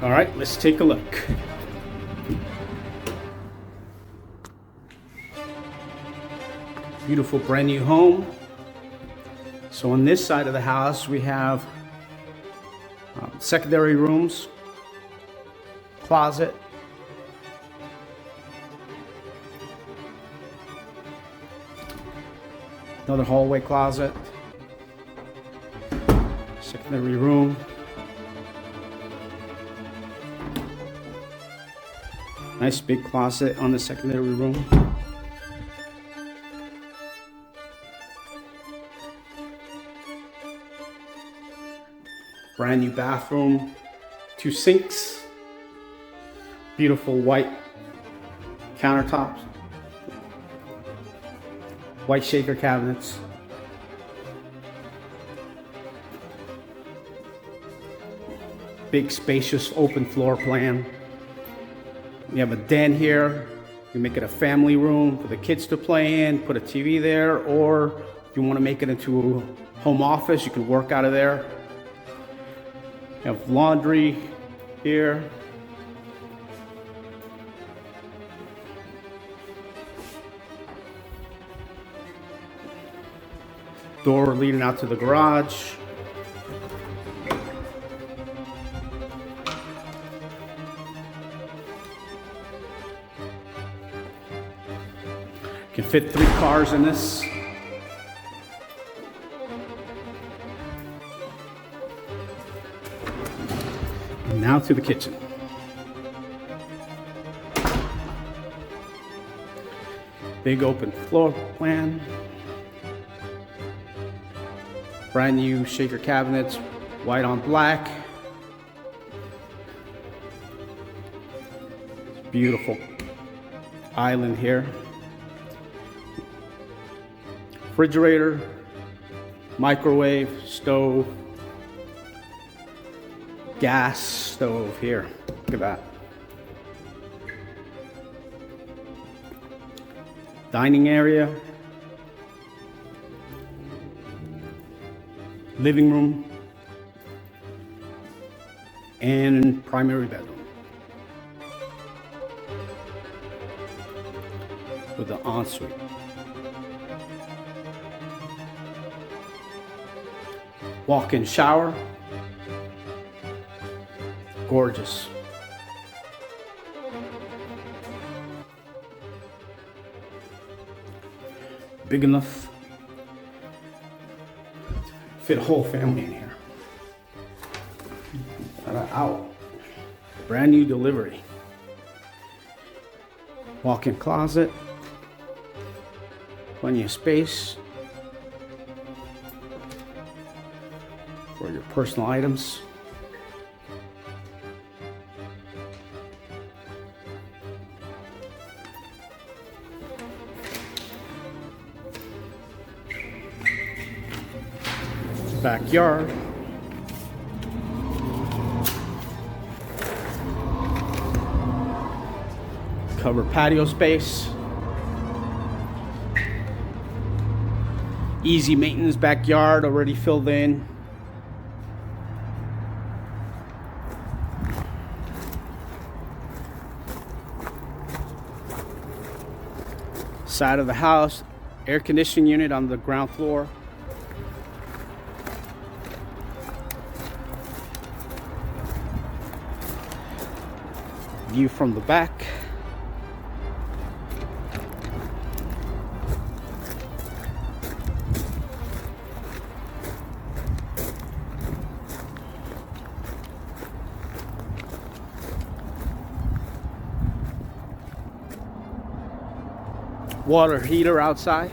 All right, let's take a look. Beautiful brand new home. So on this side of the house, we have secondary rooms, closet, another hallway closet, secondary room, nice big closet on the secondary room. Brand new bathroom, 2 sinks, beautiful white countertops, white shaker cabinets, big spacious open floor plan. You have a den here. You make it a family room for the kids to play in, put a TV there, or if you want to make it into a home office, you can work out of there. You have laundry here. Door leading out to the garage. Can fit 3 cars in this. And now to the kitchen. Big open floor plan. Brand new shaker cabinets, white on black. Beautiful island here. Refrigerator, microwave, stove, gas stove here. Look at that. Dining area. Living room, and primary bedroom with the ensuite. Walk-in shower, gorgeous. Big enough fit a whole family in here. Out. Brand new delivery. Walk-in closet. Plenty of space for your personal items. Backyard. Covered patio space. Easy maintenance backyard already filled in. Side of the house, air conditioning unit on the ground floor. View from the back. Water heater outside.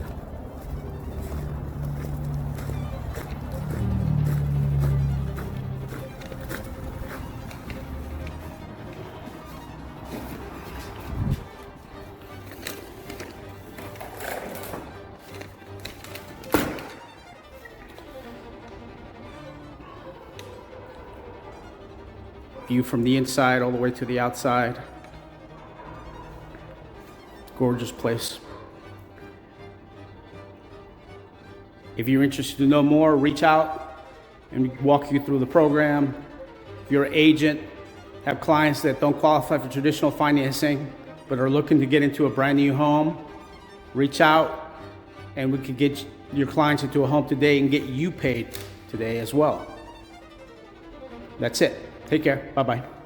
View from the inside all the way to the outside. Gorgeous place. If you're interested to know more, reach out and walk you through the program. If you're an agent, have clients that don't qualify for traditional financing but are looking to get into a brand new home, reach out and we can get your clients into a home today and get you paid today as well. That's it. Take care. Bye-bye.